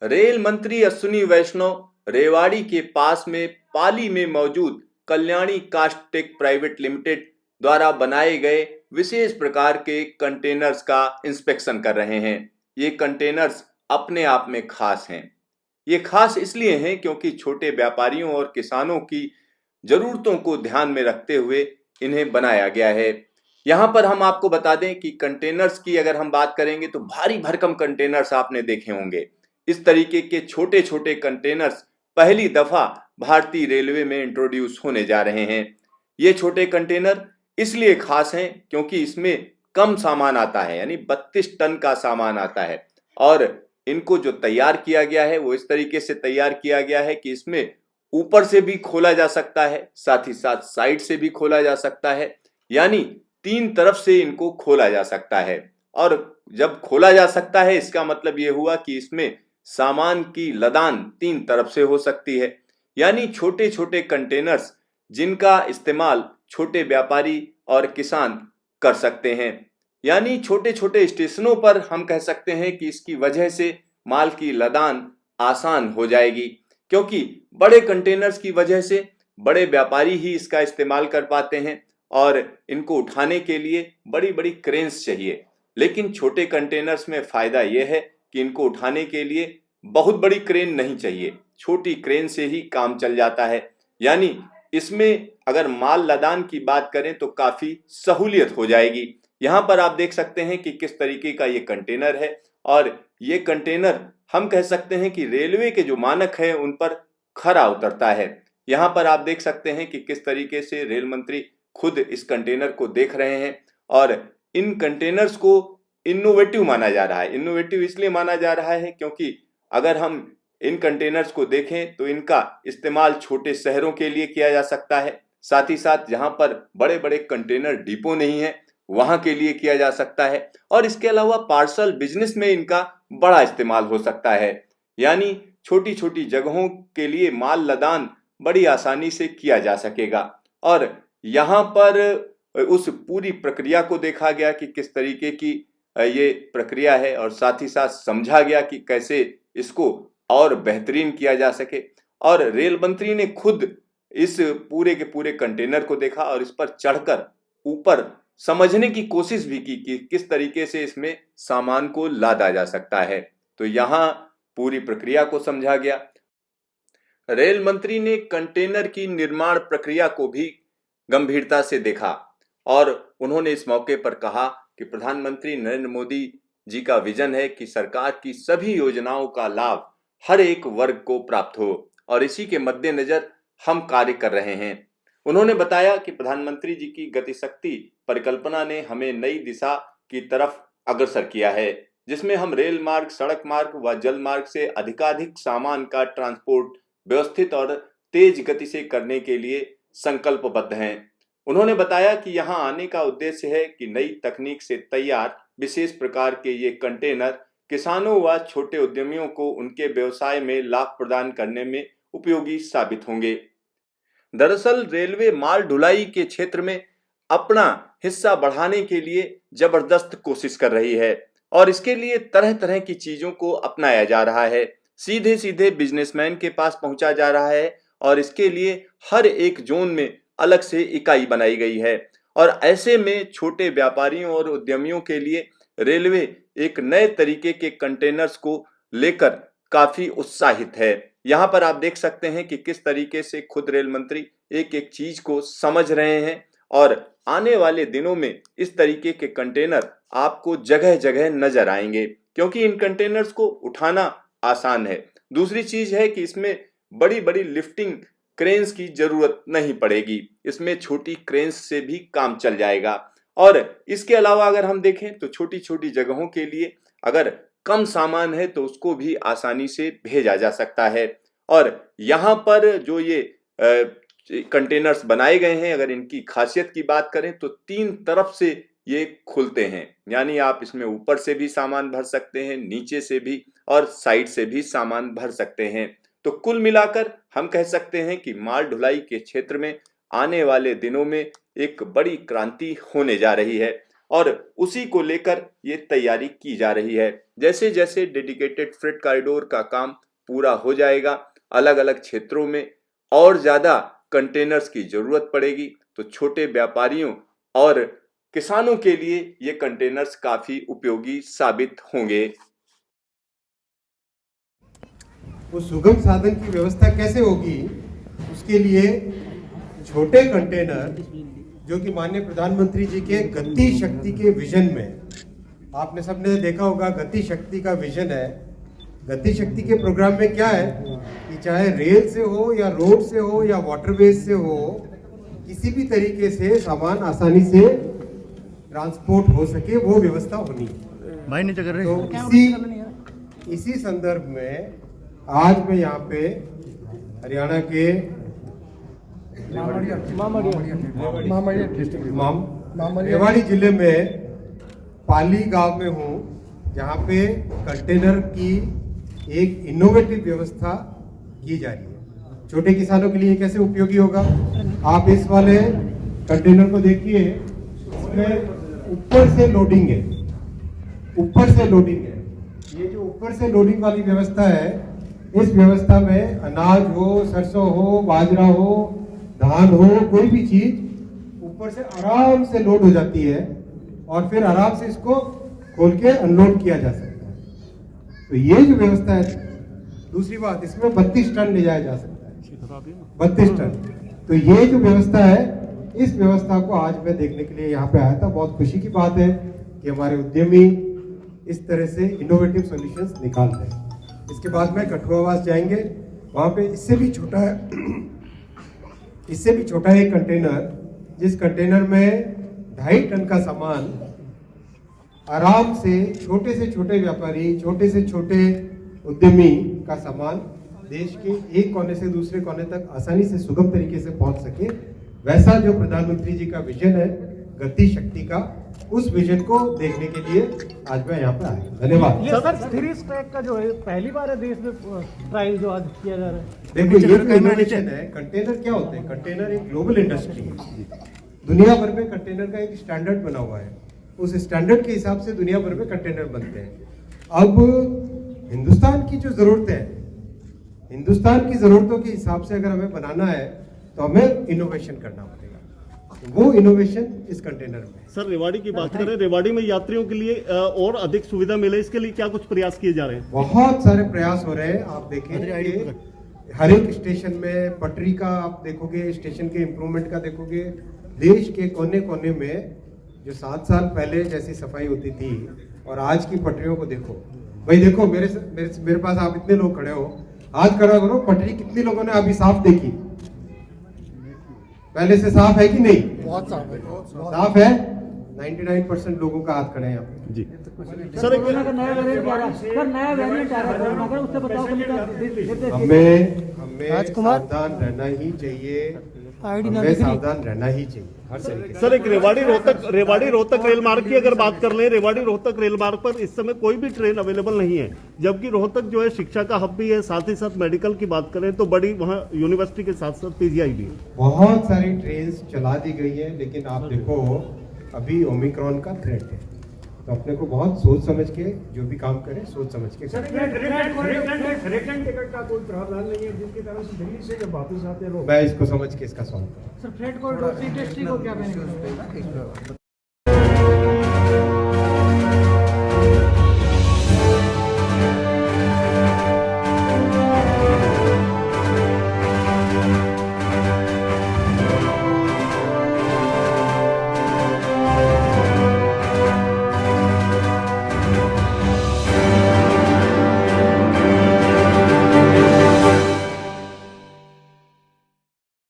Rail मंत्री अश्विनी वैष्णव रेवाड़ी के पास में पाली में मौजूद कल्याणी कास्टेक प्राइवेट लिमिटेड द्वारा बनाए गए विशेष प्रकार के कंटेनर्स का इंस्पेक्शन कर रहे हैं। ये कंटेनर्स अपने आप में खास हैं। ये खास इसलिए हैं क्योंकि छोटे व्यापारियों और किसानों की जरूरतों को ध्यान में रखते हुए इन्हें बनाया गया है। यहाँ पर हम आपको बता दें कि कंटेनर्स की अगर हम बात करेंगे तो भारी भरकम कंटेनर्स आपने देखे होंगे। इस तरीके के छोटे छोटे कंटेनर्स पहली दफा भारतीय रेलवे में इंट्रोड्यूस होने जा रहे हैं। ये छोटे कंटेनर इसलिए खास हैं क्योंकि इसमें कम सामान आता है, यानी 32 टन का सामान आता है। और इनको जो तैयार किया गया है वो इस तरीके से तैयार किया गया है कि इसमें ऊपर से भी खोला जा सकता है, साथ ही साथ साइड से भी खोला जा सकता है, यानी 3 तरफ से इनको खोला जा सकता है। और जब खोला जा सकता है इसका मतलब ये हुआ कि इसमें सामान की लदान 3 तरफ से हो सकती है, यानी छोटे छोटे कंटेनर्स जिनका इस्तेमाल छोटे व्यापारी और किसान कर सकते हैं। यानी छोटे छोटे स्टेशनों पर हम कह सकते हैं कि इसकी वजह से माल की लदान आसान हो जाएगी, क्योंकि बड़े कंटेनर्स की वजह से बड़े व्यापारी ही इसका इस्तेमाल कर पाते हैं और इनको उठाने के लिए बड़ी बड़ी क्रेन्स चाहिए। लेकिन छोटे कंटेनर्स में फायदा यह है कि इनको उठाने के लिए बहुत बड़ी क्रेन नहीं चाहिए, छोटी क्रेन से ही काम चल जाता है। यानी इसमें अगर माल लदान की बात करें तो काफी सहूलियत हो जाएगी। यहाँ पर आप देख सकते हैं कि किस तरीके का ये कंटेनर है, और ये कंटेनर हम कह सकते हैं कि रेलवे के जो मानक है उन पर खरा उतरता है। यहाँ पर आप देख सकते हैं कि किस तरीके से रेल मंत्री खुद इस कंटेनर को देख रहे हैं, और इन कंटेनर्स को इनोवेटिव माना जा रहा है। इनोवेटिव इसलिए माना जा रहा है क्योंकि अगर हम इन कंटेनर्स को देखें तो इनका इस्तेमाल छोटे शहरों के लिए किया जा सकता है, साथ ही साथ जहां पर बड़े बड़े कंटेनर डिपो नहीं है वहां के लिए किया जा सकता है, और इसके अलावा पार्सल बिजनेस में इनका बड़ा इस्तेमाल हो सकता है। यानी छोटी छोटी जगहों के लिए माल लदान बड़ी आसानी से किया जा सकेगा। और यहाँ पर उस पूरी प्रक्रिया को देखा गया कि किस तरीके की ये प्रक्रिया है, और साथ ही साथ समझा गया कि कैसे इसको और बेहतरीन किया जा सके। और रेल मंत्री ने खुद इस पूरे के पूरे कंटेनर को देखा और इस पर चढ़कर ऊपर समझने की कोशिश भी की कि किस तरीके से इसमें सामान को लादा जा सकता है। तो यहाँ पूरी प्रक्रिया को समझा गया। रेल मंत्री ने कंटेनर की निर्माण प्रक्रिया को भी गंभीरता से देखा, और उन्होंने इस मौके पर कहा कि प्रधानमंत्री नरेंद्र मोदी जी का विजन है कि सरकार की सभी योजनाओं का लाभ हर एक वर्ग को प्राप्त हो, और इसी के मद्देनजर हम कार्य कर रहे हैं। उन्होंने बताया कि प्रधानमंत्री जी की गतिशक्ति परिकल्पना ने हमें नई दिशा की तरफ अग्रसर किया है, जिसमें हम रेल मार्ग, सड़क मार्ग व जल मार्ग से अधिकाधिक सामान का ट्रांसपोर्ट व्यवस्थित और तेज गति से करने के लिए संकल्पबद्ध हैं। उन्होंने बताया कि यहाँ आने का उद्देश्य है कि नई तकनीक से तैयार विशेष प्रकार के ये कंटेनर किसानों व छोटे उद्यमियों को उनके व्यवसाय में लाभ प्रदान करने में उपयोगी साबित होंगे। दरअसल रेलवे माल ढुलाई के क्षेत्र में अपना हिस्सा बढ़ाने के लिए जबरदस्त कोशिश कर रही है, और इसके लिए तरह तरह की चीजों को अपनाया जा रहा है। सीधे सीधे बिजनेसमैन के पास पहुंचा जा रहा है, और इसके लिए हर एक जोन में अलग से इकाई बनाई गई है। और ऐसे में छोटे व्यापारियों और उद्यमियों के लिए रेलवे एक नए तरीके के कंटेनर्स को लेकर काफी उत्साहित है। यहाँ पर आप देख सकते हैं कि किस तरीके से खुद रेल मंत्री एक एक चीज को समझ रहे हैं, और आने वाले दिनों में इस तरीके के कंटेनर आपको जगह जगह नजर आएंगे, क्योंकि इन कंटेनर्स को उठाना आसान है। दूसरी चीज है कि इसमें बड़ी बड़ी लिफ्टिंग क्रेन्स की जरूरत नहीं पड़ेगी, इसमें छोटी क्रेन्स से भी काम चल जाएगा। और इसके अलावा अगर हम देखें तो छोटी छोटी जगहों के लिए अगर कम सामान है तो उसको भी आसानी से भेजा जा सकता है। और यहाँ पर जो ये कंटेनर्स बनाए गए हैं, अगर इनकी खासियत की बात करें तो 3 तरफ से ये खुलते हैं, यानी आप इसमें ऊपर से भी सामान भर सकते हैं, नीचे से भी और साइड से भी सामान भर सकते हैं। तो कुल मिलाकर हम कह सकते हैं कि माल ढुलाई के क्षेत्र में आने वाले दिनों में एक बड़ी क्रांति होने जा रही है। और उसी को लेकर ये तैयारी की जा रही है। जैसे जैसे डेडिकेटेड फ्रेट कॉरिडोर का काम पूरा हो जाएगा, अलग अलग क्षेत्रों में और ज्यादा कंटेनर्स की जरूरत पड़ेगी, तो छोटे व्यापारियों और किसानों के लिए ये कंटेनर्स काफी उपयोगी साबित होंगे। वो सुगम साधन की व्यवस्था कैसे होगी, उसके लिए छोटे कंटेनर जो कि माननीय प्रधानमंत्री जी के गति शक्ति के विजन में, आपने सबने देखा होगा गति शक्ति का विजन है। गति शक्ति के प्रोग्राम में क्या है कि चाहे रेल से हो या रोड से हो या वाटरवेज से हो, किसी भी तरीके से सामान आसानी से ट्रांसपोर्ट हो सके, वो व्यवस्था होनी है। तो इसी संदर्भ में आज मैं यहाँ पे हरियाणा के रेवाड़ी जिले में पाली गांव में हूँ, जहाँ पे कंटेनर की एक इनोवेटिव व्यवस्था की जा रही है। छोटे किसानों के लिए कैसे उपयोगी होगा, आप इस वाले कंटेनर को देखिए, इसमें ऊपर से लोडिंग है, ऊपर से लोडिंग है। ये जो ऊपर से लोडिंग वाली व्यवस्था है, इस व्यवस्था में अनाज हो, सरसों हो, बाजरा हो, धान हो, कोई भी चीज ऊपर से आराम से लोड हो जाती है और फिर आराम से इसको खोल के अनलोड किया जा सकता है। तो ये जो व्यवस्था है, दूसरी बात, इसमें 32 टन ले जाया जा सकता है, 32 टन। तो ये जो व्यवस्था है, इस व्यवस्था को आज मैं देखने के लिए यहाँ पे आया था। बहुत खुशी की बात है कि हमारे उद्यमी इस तरह से इनोवेटिव सॉल्यूशंस निकाल रहे हैं। इसके बाद में कठुआवास जाएंगे, वहाँ पे इससे भी छोटा है, इससे भी छोटा है कंटेनर, जिस कंटेनर में 2.5 टन का सामान आराम से छोटे व्यापारी, छोटे से छोटे उद्यमी का सामान देश के एक कोने से दूसरे कोने तक आसानी से सुगम तरीके से पहुंच सके, वैसा जो प्रधानमंत्री जी का विजन है गति शक्ति का, उस विजन को देखने के लिए आज मैं यहाँ पर आया। धन्यवाद। सर, 3 स्टैक का जो है पहली बार है देश में ट्रायल जो आज किया जा रहा है। देखो, ये जो इनोवेशन है, कंटेनर क्या होते हैं, कंटेनर एक ग्लोबल इंडस्ट्री है। दुनिया भर में कंटेनर का एक स्टैंडर्ड बना हुआ है, उस स्टैंडर्ड के हिसाब से दुनिया भर में कंटेनर बनते हैं। अब हिंदुस्तान की जो जरूरत है, हिंदुस्तान की जरूरतों के हिसाब से अगर हमें बनाना है तो हमें इनोवेशन करना पड़ेगा। वो इनोवेशन इस कंटेनर में। सर, रेवाड़ी की बात करें, रेवाड़ी में यात्रियों के लिए और अधिक सुविधा मिले, इसके लिए क्या कुछ प्रयास किए जा रहे हैं? बहुत सारे प्रयास हो रहे हैं। आप देखें, हर एक स्टेशन में पटरी का आप देखोगे, स्टेशन के इम्प्रूवमेंट का देखोगे। देश के कोने कोने में जो 7 साल पहले जैसी सफाई होती थी और आज की पटरियों को देखो। भाई देखो, मेरे पास आप इतने लोग खड़े हो, हाथ खड़ा करो, पटरी कितने लोगों ने अभी साफ देखी? पहले से साफ है कि नहीं? बहुत साफ है, साफ है। 99% लोगों का हाथ खड़े हैं यहाँ पे जी। सर, नया वेरिएंट आ रहा है, मगर उससे बचाव के लिए हमें सावधान रहना ही चाहिए, हमें सावधान रहना ही चाहिए हर तरीके से। सर, एक रेवाड़ी रोहतक रेल मार्ग की अगर बात कर लें, रेवाड़ी रोहतक रेल मार्ग पर इस समय कोई भी ट्रेन अवेलेबल नहीं है, जबकि रोहतक जो है शिक्षा का हब भी है, साथ ही साथ मेडिकल की बात करें तो बड़ी वहाँ यूनिवर्सिटी के साथ साथ पीजीआई भी है। बहुत सारी ट्रेन चला दी गई है, लेकिन आप देखो अभी ओमिक्रॉन का थ्रेट है, तो अपने को बहुत सोच समझ के जो भी काम करें, सोच समझ के रिटर्न टिकट का कोई प्रावधान नहीं है जिसके कारण से दिल्ली से जब वापस आते हैं लोग। मैं इसको समझ के इसका सॉल्व करूँ। सर, फ्रेट कॉरिडोर से इंडस्ट्री को क्या बेनिफिट होगा?